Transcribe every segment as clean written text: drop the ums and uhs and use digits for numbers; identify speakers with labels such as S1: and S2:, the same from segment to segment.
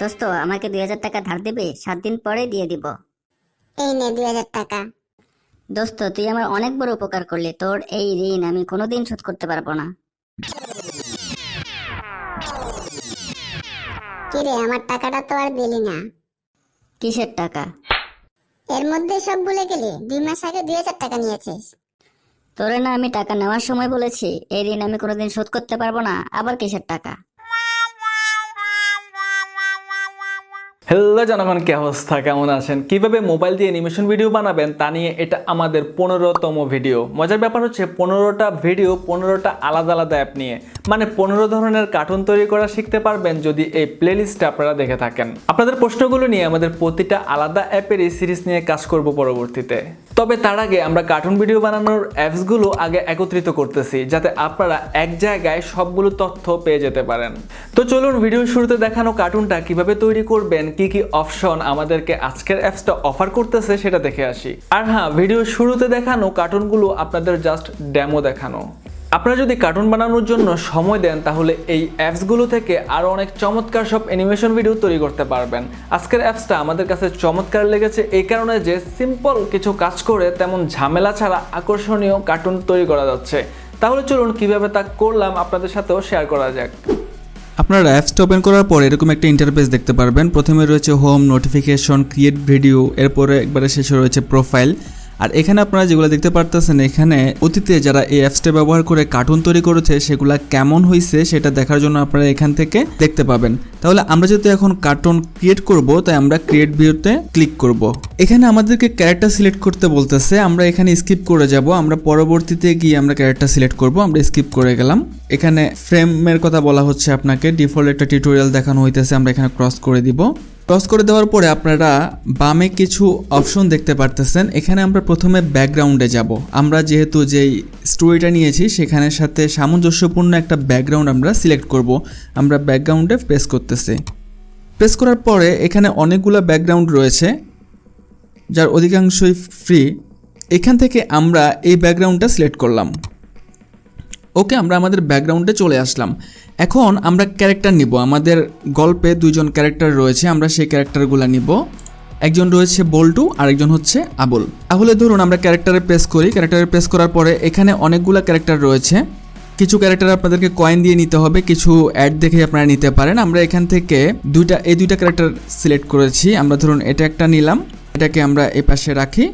S1: দোস্ত আমাকে 2000 টাকা ধার দেবে? 7 দিন পরে দিয়ে দিব।
S2: এই নে 2000 টাকা।
S1: দোস্ত তুই আমার অনেক বড় উপকার করলি, তোর এই ঋণ আমি কোনোদিন শোধ করতে পারবো না।
S2: কিরে আমার টাকাটা তো আর দিলি না।
S1: কিসের টাকা?
S2: এর মধ্যে সব ভুলে গেলি? 2 মাস আগে 2000 টাকা নিয়েছিস।
S1: তোরে না আমি টাকা নেওয়ার সময় বলেছি এই ঋণ আমি কোনোদিন শোধ করতে পারবো না, আবার কিসের টাকা?
S3: হ্যালো জনগণ, কি অবস্থা, কেমন আছেন? কিভাবে মোবাইল দিয়ে অ্যানিমেশন ভিডিও বানাবেন তা নিয়ে এটা আমাদের 15তম ভিডিও। মজার ব্যাপার হচ্ছে 15টা ভিডিও 15টা আলাদা আলাদা অ্যাপ নিয়ে, মানে 15 ধরনের কার্টুন তৈরি করা শিখতে পারবেন যদি এই প্লেলিস্টটা আপনারা দেখে থাকেন। আপনাদের প্রশ্নগুলো নিয়ে আমাদের প্রতিটা আলাদা অ্যাপের এই সিরিজ নিয়ে কাজ করব পরবর্তীতে। তবে তার আগে আমরা কার্টুন ভিডিও বানানোর অ্যাপসগুলো আগে একত্রিত করতেছি যাতে আপনারা এক জায়গায় সবগুলো তথ্য পেয়ে যেতে পারেন। তো চলুন ভিডিওর শুরুতে দেখানো কার্টুনটা কিভাবে তৈরি করবেন, কি কি অপশন আমাদেরকে আজকের অ্যাপসটা অফার করতেছে সেটা দেখে আসি। আর হ্যাঁ, ভিডিওর শুরুতে দেখানো কার্টুনগুলো আপনাদের জাস্ট ডেমো দেখানো। আপনারা যদি কার্টুন বানানোর জন্য সময় দেন তাহলে এই অ্যাপসগুলো থেকে আরও অনেক চমৎকার সব অ্যানিমেশন ভিডিও তৈরি করতে পারবেন। আজকের অ্যাপসটা আমাদের কাছে চমৎকার লেগেছে এই কারণে যে সিম্পল কিছু কাজ করে তেমন ঝামেলা ছাড়া আকর্ষণীয় কার্টুন তৈরি করা যাচ্ছে। তাহলে চলুন কিভাবে তা করলাম আপনাদের সাথেও শেয়ার করা যাক।
S4: আপনারা অ্যাপসটা ওপেন করার পর এরকম একটা ইন্টারফেস দেখতে পারবেন। প্রথমে রয়েছে হোম, নোটিফিকেশন, ক্রিয়েট ভিডিও, এরপরে একবারে শেষে রয়েছে প্রোফাইল। আর এখানে আপনারা যেগুলো দেখতে পারতেছেন, এখানে অতীতে যারা এই অ্যাপসটা ব্যবহার করে কার্টুন তৈরি করেছে সেগুলা কেমন হয়েছে সেটা দেখার জন্য আপনারা এখান থেকে দেখতে পাবেন। তাহলে আমরা যেহেতু এখন কার্টুন ক্রিয়েট করব তাই আমরা ক্রিয়েট ভিডিওতে ক্লিক করব। এখানে আমাদেরকে ক্যারেক্টার সিলেক্ট করতে বলতেছে, আমরা এখানে স্কিপ করে যাব। আমরা পরবর্তীতে গিয়ে আমরা ক্যারেক্টার সিলেক্ট করব, আমরা স্কিপ করে গেলাম। এখানে ফ্রেমের কথা বলা হচ্ছে, আপনাকে ডিফল্ট একটা টিউটোরিয়াল দেখানো হইতেছে, আমরা এখানে ক্রস করে দিব। ক্রস করে দেওয়ার পরে আপনারা বামে কিছু অপশন দেখতে পারতেছেন। এখানে আমরা প্রথমে ব্যাকগ্রাউন্ডে যাব। আমরা যেহেতু যেই স্টোরিটা নিয়েছি সেখানের সাথে সামঞ্জস্যপূর্ণ একটা ব্যাকগ্রাউন্ড আমরা সিলেক্ট করব। আমরা ব্যাকগ্রাউন্ডে প্রেস করতেছি। প্রেস করার পরে এখানে অনেকগুলো ব্যাকগ্রাউন্ড রয়েছে যার অধিকাংশই ফ্রি। এখান থেকে আমরা এই ব্যাকগ্রাউন্ডটা সিলেক্ট করলাম। ওকে, আমরা আমাদের ব্যাকগ্রাউন্ডে চলে আসলাম। এখন আমরা ক্যারেক্টার নিব। আমাদের গল্পে 2জন ক্যারেক্টার রয়েছে, আমরা সেই ক্যারেক্টারগুলো নিব। একজন রয়েছে বল্টু, আরেকজন হচ্ছে আবুল। তাহলে ধরুন আমরা ক্যারেক্টারে প্রেস করি। ক্যারেক্টারে প্রেস করার পরে এখানে অনেকগুলো ক্যারেক্টার রয়েছে। কিছু ক্যারেক্টার আপনাদেরকে কয়েন দিয়ে নিতে হবে, কিছু অ্যাড দেখে আপনারা নিতে পারেন। আমরা এখান থেকে এই দুইটা ক্যারেক্টার সিলেক্ট করেছি। আমরা ধরুন এটা একটা নিলাম, এটাকে আমরা এই পাশে রাখি।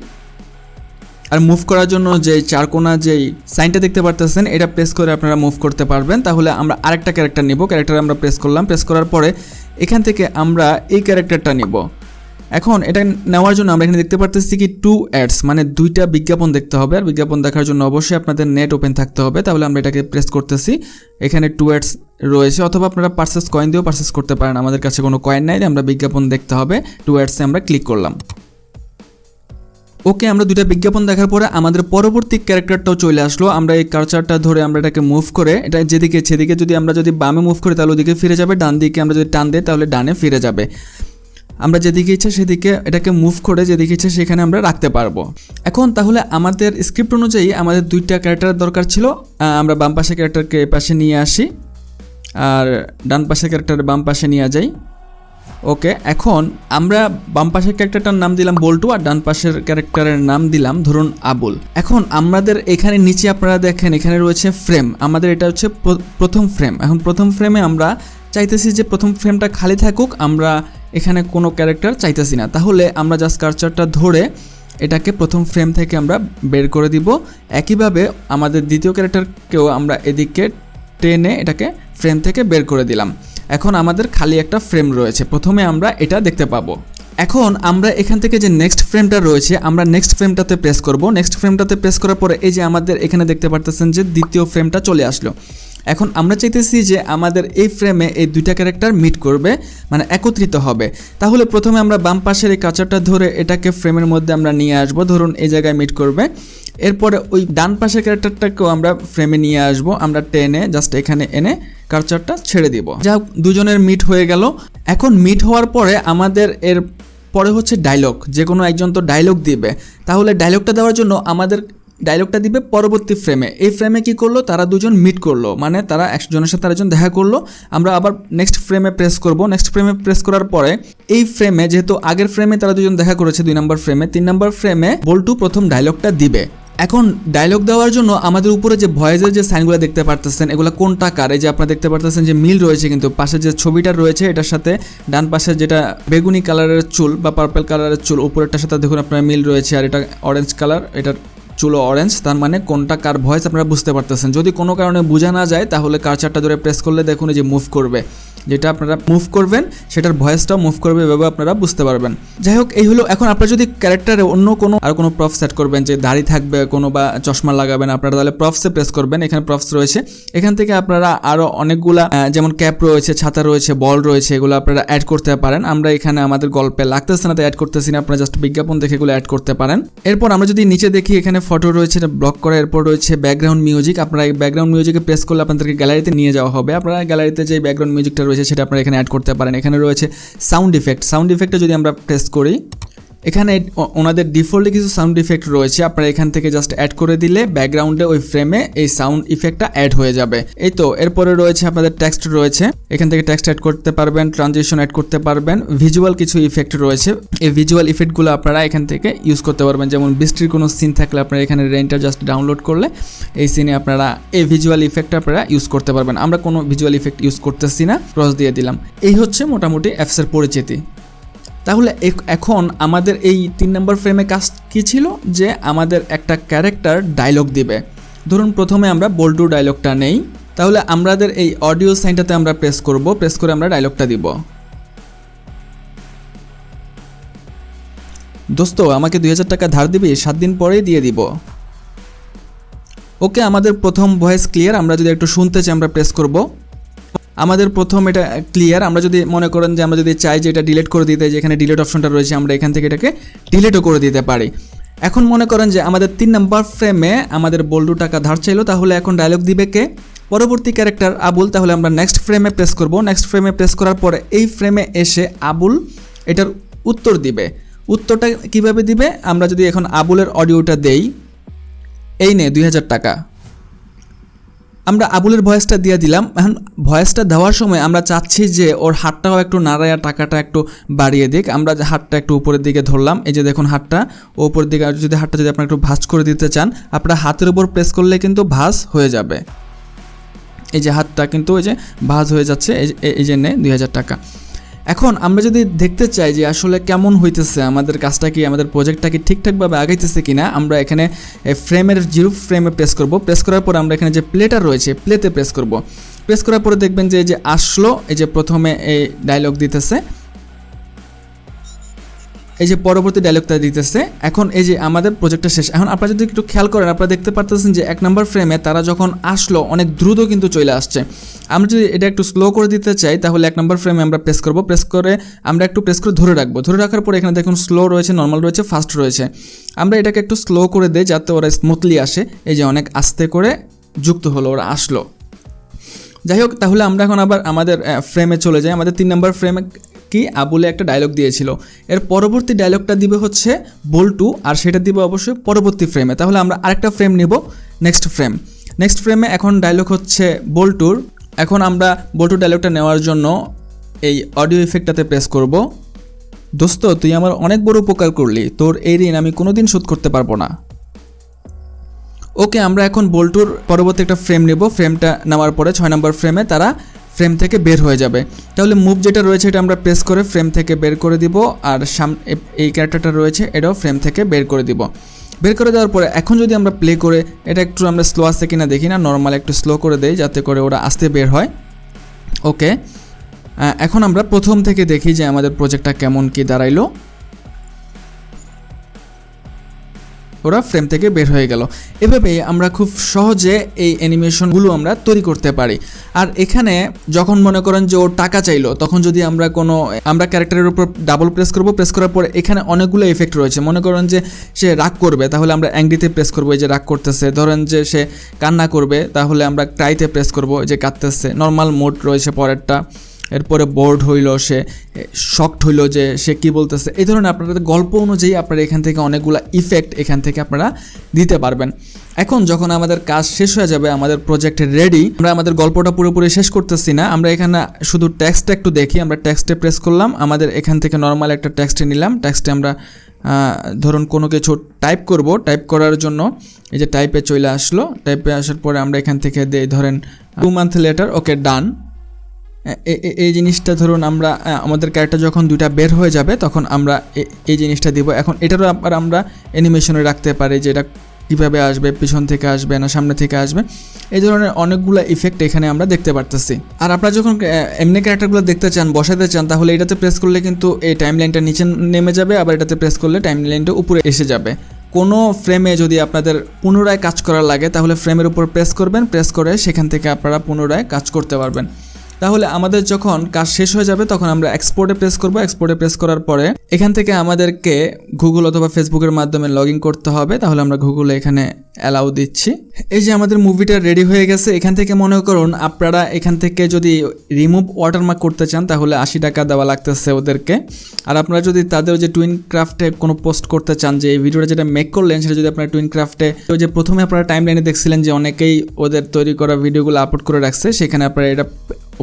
S4: আর মুভ করার জন্য যে চারকোনা যেই সাইনটা দেখতে পারতেছেন এটা প্রেস করে আপনারা মুভ করতে পারবেন। তাহলে আমরা আরেকটা ক্যারেক্টার নিব। ক্যারেক্টার আমরা প্রেস করলাম। প্রেস করার পরে এখান থেকে আমরা এই ক্যারেক্টারটা নিব। এখন এটা নেওয়ার জন্য আমরা এখানে দেখতে পারতেছি কি 2 অ্যাডস, মানে 2টা বিজ্ঞাপন দেখতে হবে। আর বিজ্ঞাপন দেখার জন্য অবশ্যই আপনাদের নেট ওপেন থাকতে হবে। তাহলে আমরা এটাকে প্রেস করতেছি। এখানে 2 অ্যাডস রয়েছে, অথবা আপনারা পারচেস কয়েন দিয়েও পারচেস করতে পারেন। আমাদের কাছে কোনো কয়েন নাই, আমরা বিজ্ঞাপন দেখতে হবে। 2 অ্যাডসে আমরা ক্লিক করলাম। ওকে, আমরা 2টা বিজ্ঞাপন দেখার পরে আমাদের পরবর্তী ক্যারেক্টারটাও চলে আসলো। আমরা এই কার্সারটা ধরে আমরা এটাকে মুভ করে, এটা যেদিকে সেদিকে আমরা যদি বামে মুভ করি তাহলে ওদিকে ফিরে যাবে, ডান দিকে আমরা যদি টান দিই তাহলে ডানে ফিরে যাবে। আমরা যেদিকে ইচ্ছা সেদিকে এটাকে মুভ করে যেদিকে ইচ্ছা সেখানে আমরা রাখতে পারবো। এখন তাহলে আমাদের স্ক্রিপ্ট অনুযায়ী আমাদের 2টা ক্যারেক্টার দরকার ছিল। আমরা বাম পাশে ক্যারেক্টারকে এ পাশে নিয়ে আসি আর ডান পাশে ক্যারেক্টারের বাম পাশে নিয়ে যাই। ওকে, এখন আমরা বাম পাশের ক্যারেক্টারটার নাম দিলাম বল্টু আর ডান পাশের ক্যারেক্টারের নাম দিলাম ধরুন আবুল। এখন আমাদের এখানে নিচে আপনারা দেখেন এখানে রয়েছে ফ্রেম। আমাদের এটা হচ্ছে প্রথম ফ্রেম। এখন প্রথম ফ্রেমে আমরা চাইতেছি যে প্রথম ফ্রেমটা খালি থাকুক, আমরা এখানে কোনো ক্যারেক্টার চাইতেছি না। তাহলে আমরা জাস্ট কার্সারটা ধরে এটাকে প্রথম ফ্রেম থেকে আমরা বের করে দিব। একইভাবে আমাদের দ্বিতীয় ক্যারেক্টারকেও আমরা এদিকে টেনে এটাকে ফ্রেম থেকে বের করে দিলাম। এখন আমাদের খালি একটা ফ্রেম রয়েছে, প্রথমে আমরা এটা দেখতে পাবো। এখন আমরা এখান থেকে যে নেক্সট ফ্রেমটা রয়েছে আমরা নেক্সট ফ্রেমটাতে প্রেস করব। নেক্সট ফ্রেমটাতে প্রেস করার পরে এই যে আমাদের এখানে দেখতে পারতেছেন যে দ্বিতীয় ফ্রেমটা চলে আসলো। এখন আমরা চাইতেছি যে আমাদের এই ফ্রেমে এই 2টা ক্যারেক্টার মিট করবে, মানে একত্রিত হবে। তাহলে প্রথমে আমরা বাম পাশের এই কার্সারটা ধরে এটাকে ফ্রেমের মধ্যে আমরা নিয়ে আসবো, ধরুন এই জায়গায় মিট করবে। এরপরে ওই ডান পাশের ক্যারেক্টারটাকেও আমরা ফ্রেমে নিয়ে আসবো, আমরা টেনে জাস্ট এখানে এনে কার্সারটা ছেড়ে দিব। যা দুজনের মিট হয়ে গেল। এখন মিট হওয়ার পরে আমাদের এর পরে হচ্ছে ডায়লগ, যে কোনো একজন তো ডায়লগ দিবে। তাহলে ডায়লগটা দেওয়ার জন্য আমাদের ডায়লগটা দিবে পরবর্তী ফ্রেমে। এই ফ্রেমে কি করলো, তারা দুজন মিট করলো, মানে তারা একজনের সাথে আরেকজন দেখা করলো। আমরা আবার নেক্সট ফ্রেমে প্রেস করব। নেক্সট ফ্রেমে প্রেস করার পরে এই ফ্রেমে, যেহেতু আগের ফ্রেমে তারা দুজন দেখা করেছে 2 নম্বর ফ্রেমে, 3 নম্বর ফ্রেমে বল্টু প্রথম ডায়লগটা দিবে। এখন ডায়লগ দেওয়ার জন্য আমাদের উপরে যে ভয়েসের যে সাইনগুলো দেখতে পারতেছেন, এগুলো কোনটা কার, এই যে আপনারা দেখতে পারতেছেন যে মিল রয়েছে, কিন্তু পাশে যে ছবিটা রয়েছে এটার সাথে ডান পাশে যেটা বেগুনি কালারের চুল বা পার্পল কালারের চুল, উপরেরটার সাথে দেখুন আপনার মিল রয়েছে, আর এটা অরেঞ্জ কালার, এটার চুলো অরেঞ্জ, তার মানে কোনটা কার ভয়েস আপনারা বুঝতে পারতেছেন। যদি কোনো কারণে বোঝা না যায় তাহলে কার্সারটা ধরে প্রেস করলে দেখুন এই যে মুভ করবে, যেটা আপনারা মুভ করবেন সেটার ভয়েসটাও মুভ করবে, এভাবে আপনারা বুঝতে পারবেন। যাই হোক, এই হলো। এখন আপনারা যদি ক্যারেক্টারে অন্য কোনো প্রফ সেট করবেন, যে দাড়ি থাকবে কোনো বা চশমা লাগাবেন আপনারা, তাহলে প্রফসে প্রেস করবেন। এখানে প্রফস রয়েছে, এখান থেকে আপনারা আরও অনেকগুলা যেমন ক্যাপ রয়েছে, ছাতা রয়েছে, বল রয়েছে, এগুলো আপনারা অ্যাড করতে পারেন। আমরা এখানে আমাদের গল্পে লাগতেছে না তাই অ্যাড করতেছি না, আপনারা জাস্ট বিজ্ঞাপন দেখে এগুলো অ্যাড করতে পারেন। এরপর আমরা যদি নিচে দেখি, এখানে ফটো রয়েছে, এটা ব্লক করা। এরপর রয়েছে ব্যাকগ্রাউন্ড মিউজিক। আপনারা এই ব্যাকগ্রাউন্ড মিউজিকে প্রেস করলে আপনাদেরকে গ্যালারিতে নিয়ে যাওয়া হবে। আপনারা গ্যালারিতে যে ব্যাকগ্রাউন্ড মিউজিকটা রয়েছে সেটা আপনারা এখানে অ্যাড করতে পারেন। এখানে রয়েছে সাউন্ড ইফেক্ট। সাউন্ড ইফেক্টটা যদি আমরা প্রেস করি, এখানে ওনাদের ডিফল্টে কিছু সাউন্ড ইফেক্ট রয়েছে, আপনারা এখান থেকে জাস্ট অ্যাড করে দিলে ব্যাকগ্রাউন্ডে ওই ফ্রেমে এই সাউন্ড ইফেক্টটা অ্যাড হয়ে যাবে। এই তো, এরপরে রয়েছে আপনাদের টেক্সট রয়েছে, এখান থেকে টেক্সট অ্যাড করতে পারবেন, ট্রানজিশন অ্যাড করতে পারবেন, ভিজুয়াল কিছু ইফেক্ট রয়েছে, এই ভিজুয়াল ইফেক্টগুলো আপনারা এখান থেকে ইউজ করতে পারবেন। যেমন বৃষ্টির কোনো সিন থাকলে আপনারা এখানে রেইনটা জাস্ট ডাউনলোড করলে এই সিনে আপনারা এই ভিজুয়াল ইফেক্টটা আপনারা ইউজ করতে পারবেন। আমরা কোনো ভিজুয়াল ইফেক্ট ইউজ করতেছি না, ক্রস দিয়ে দিলাম। এই হচ্ছে মোটামুটি অ্যাপসের পরিচিতি। তাহলে এখন আমাদের এই 3 নম্বর ফ্রেমে কাজ কী ছিল, যে আমাদের একটা ক্যারেক্টার ডায়লগ দিবে। ধরুন প্রথমে আমরা বল্টু ডায়লগটা নেই, তাহলে আমাদের এই অডিও সাইনটাতে আমরা প্রেস করব, প্রেস করে আমরা ডায়লগটা দিব। দোস্ত, আমাকে 2000 টাকা ধার দিবি, 7 দিন পরেই দিয়ে দিব। ওকে, আমাদের প্রথম ভয়েস ক্লিয়ার। আমরা যদি একটু শুনতে চাই আমরা প্রেস করব। আমাদের প্রথম এটা ক্লিয়ার। আমরা যদি মনে করেন যে আমরা যদি চাই যে এটা ডিলিট করে দিতে, যেখানে ডিলিট অপশনটা রয়েছে, আমরা এখান থেকে এটাকে ডিলিটও করে দিতে পারি। এখন মনে করেন যে আমাদের 3 নম্বর ফ্রেমে আমাদের বল্টু টাকা ধার চাইলো, তাহলে এখন ডায়লগ দিবে কে, পরবর্তী ক্যারেক্টার আবুল। তাহলে আমরা নেক্সট ফ্রেমে প্রেস করব। নেক্সট ফ্রেমে প্রেস করার পরে এই ফ্রেমে এসে আবুল এটার উত্তর দিবে। উত্তরটা কিভাবে দিবে, আমরা যদি এখন আবুলের অডিওটা দেই, এই নে 2000 টাকা, আমরা আবুলের ভয়েসটা দিয়ে দিলাম। এখন ভয়েসটা দেওয়ার সময় আমরা চাচ্ছি যে ওর হাতটাও একটু নাড়ায়া টাকাটা একটু বাড়িয়ে দিক। আমরা যে হাতটা একটু উপরের দিকে ধরলাম, এই যে দেখুন হাতটা উপরের দিকে, আর যদি হাতটা যদি আপনারা একটু ভাঁজ করে দিতে চান, আপনারা হাতের উপর প্রেস করলে কিন্তু ভাঁজ হয়ে যাবে। এই যে হাতটা কিন্তু এই যে ভাঁজ হয়ে যাচ্ছে, এই যে নে 2000 টাকা। এখন আমরা যদি দেখতে চাই যে আসলে কেমন হইতেছে আমাদের কাজটা, কি আমাদের প্রজেক্টটা কি ঠিকঠাকভাবে আগাইতেছে কিনা, আমরা এখানে ফ্রেমের 0 ফ্রেমে প্রেস করব। প্রেস করার পর আমরা এখানে যে প্লেটা রয়েছে প্লেতে প্রেস করব। প্রেস করার পরে দেখবেন যে এই যে আসলো, এই যে প্রথমে এই ডায়লগ দিতেছে, এই যে পরবর্তী ডায়লগটা দিতেছে। এখন এই যে আমাদের প্রজেক্টটা শেষ। এখন আপনারা যদি একটু খেয়াল করেন, আপনারা দেখতে পারতেছেন যে 1 নম্বর ফ্রেমে তারা যখন আসলো অনেক দ্রুত কিন্তু চলে আসছে। আমরা যদি এটা একটু স্লো করে দিতে চাই, তাহলে 1 নম্বর ফ্রেমে আমরা প্রেস করব। প্রেস করে আমরা একটু প্রেস করে ধরে রাখবো। ধরে রাখার পরে এখানে দেখুন স্লো রয়েছে, নর্মাল রয়েছে, ফাস্ট রয়েছে। আমরা এটাকে একটু স্লো করে দেই যাতে ওরা স্মুথলি আসে। এই যে অনেক আস্তে করে যুক্ত হলো, ওরা আসলো। যাই হোক, তাহলে আমরা এখন আবার আমাদের ফ্রেমে চলে যাই। আমাদের 3 নম্বর ফ্রেমে কি আবুলে একটা ডায়লগ দিয়েছিল, এর পরবর্তী ডায়লগটা দিবে হচ্ছে বল্টু, আর সেটা দিবে অবশ্যই পরবর্তী ফ্রেমে। তাহলে আমরা আরেকটা ফ্রেম নিব, নেক্সট ফ্রেম। নেক্সট ফ্রেমে এখন ডায়লগ হচ্ছে বল্টুর। এখন আমরা বল্টু ডায়লগটা নেওয়ার জন্য এই অডিও ইফেক্টটাতে প্রেস করব। দোস্ত, তুই আমার অনেক বড় উপকার করলি, তোর এই ঋণ আমি কোনোদিন শোধ করতে পারবো না। ওকে, আমরা এখন বল্টুর পরবর্তী একটা ফ্রেম নেব। ফ্রেমটা নেওয়ার পরে 6 নম্বর ফ্রেমে তারা ফ্রেম থেকে বের হয়ে যাবে। তাহলে মুভ যেটা রয়েছে এটা আমরা প্রেস করে ফ্রেম থেকে বের করে দিব, আর এই ক্যারেক্টারটা রয়েছে এটাও ফ্রেম থেকে বের করে দিব। বের করে দেওয়ার পরে এখন যদি আমরা প্লে করে এটা একটু আমরা স্লো আসছে কিনা দেখি না, নর্মাল একটু স্লো করে দেই যাতে করে ওরা আস্তে বের হয়। ওকে, এখন আমরা প্রথম থেকে দেখি যে আমাদের প্রজেক্টটা কেমন কি দাঁড়াইলো। ওরা ফ্রেম থেকে বের হয়ে গেল। এভাবে আমরা খুব সহজে এই অ্যানিমেশনগুলো আমরা তৈরি করতে পারি। আর এখানে যখন মনে করেন যে ও টাকা চাইলো, তখন যদি আমরা ক্যারেক্টারের উপর ডাবল প্রেস করব। প্রেস করার পরে এখানে অনেকগুলো এফেক্ট রয়েছে। মনে করেন যে সে রাগ করবে, তাহলে আমরা অ্যাংরিতে প্রেস করবো, এই যে রাগ করতেছে। ধরেন যে সে কান্না করবে, তাহলে আমরা ক্রাইতে প্রেস করবো, যে কাঁদতেছে। নর্মাল মোড রয়েছে পরেরটা। এরপরে বোর্ড হইলো, সে শকড হইলো যে সে কি বলতেছে, এই ধরনের আপনাদের গল্প অনুযায়ী আপনারা এখান থেকে অনেকগুলো ইফেক্ট এখান থেকে আপনারা দিতে পারবেন। এখন যখন আমাদের কাজ শেষ হয়ে যাবে, আমাদের প্রজেক্ট রেডি, আমরা আমাদের গল্পটা পুরোপুরি শেষ করতেছি না, আমরা এখানে শুধু টেক্সটটা একটু দেখি। আমরা টেক্সটে প্রেস করলাম, আমাদের এখান থেকে নর্মাল একটা টেক্সটে নিলাম, টেক্সটে আমরা ধরুন কোনো কিছু টাইপ করব, টাইপ করার জন্য এই যে টাইপে চলে আসলো, টাইপে আসার পরে আমরা এখান থেকে দেই ধরেন 2 month later, ওকে ডান। এই জিনিসটা ধরুন আমরা আমাদের ক্যারেক্টার যখন দুইটা বের হয়ে যাবে তখন আমরা এই জিনিসটা দিব। এখন এটারও আবার আমরা অ্যানিমেশনে রাখতে পারি যে এটা কীভাবে আসবে, পিছন থেকে আসবে না সামনে থেকে আসবে, এই ধরনের অনেকগুলো ইফেক্ট এখানে আমরা দেখতে পারতেছি। আর আপনারা যখন এমনি ক্যারেক্টারগুলো দেখতে চান, বসাতে চান, তাহলে এটাতে প্রেস করলে কিন্তু এই টাইম লাইনটা নিচে নেমে যাবে, আবার এটাতে প্রেস করলে টাইম লাইনটা উপরে এসে যাবে। কোনো ফ্রেমে যদি আপনাদের পুনরায় কাজ করা লাগে তাহলে ফ্রেমের উপর প্রেস করবেন, প্রেস করে সেখান থেকে আপনারা পুনরায় কাজ করতে পারবেন। তাহলে আমাদের যখন কাজ শেষ হয়ে যাবে তখন আমরা এক্সপোর্টে প্রেস করব। এক্সপোর্টে প্রেস করার পরে এখান থেকে আমাদেরকে গুগল অথবা ফেসবুকের মাধ্যমে লগ ইন করতে হবে। তাহলে আমরা গুগলে এখানে অ্যালাউ দিচ্ছি। এই যে আমাদের মুভিটা রেডি হয়ে গেছে। এখান থেকে মনে করুন আপনারা এখান থেকে যদি রিমুভ ওয়াটারমার্ক করতে চান তাহলে 80 টাকা দেওয়া লাগতেছে ওদেরকে। আর আপনারা যদি তাদের যে টুইন ক্রাফটে কোনো পোস্ট করতে চান, যে এই ভিডিওটা যেটা মেক করলেন সেটা যদি আপনারা টুইন ক্রাফটে, ওই যে প্রথমে আপনারা টাইম লাইনে দেখছিলেন যে অনেকেই ওদের তৈরি করা ভিডিওগুলো আপলোড করে রাখছে, সেখানে আপনারা এটা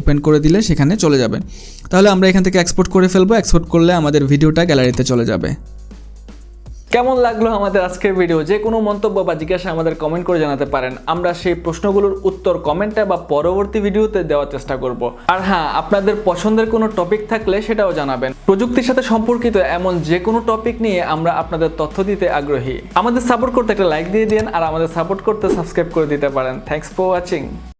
S4: ওপেন করে দিলে সেখানে চলে যাবে। তাহলে আমরা এখান থেকে এক্সপোর্ট করে ফেলবো। এক্সপোর্ট করলে আমাদের ভিডিওটা গ্যালারিতে চলে যাবে।
S3: কেমন লাগলো আমাদের আজকের ভিডিও? যে কোনো মন্তব্য বা জিজ্ঞাসা আমাদের কমেন্ট করে জানাতে পারেন। আমরা সেই প্রশ্নগুলোর উত্তর কমেন্টে বা পরবর্তী ভিডিওতে দেওয়ার চেষ্টা করব। আর হ্যাঁ, আপনাদের পছন্দের কোনো টপিক থাকলে সেটাও জানাবেন। প্রযুক্তির সাথে সম্পর্কিত এমন যে কোনো টপিক নিয়ে আমরা আপনাদের তথ্য দিতে আগ্রহী। আমাদের সাপোর্ট করতে একটা লাইক দিয়ে দিন, আর আমাদের সাপোর্ট করতে সাবস্ক্রাইব করে দিতে পারেন। Thanks for watching.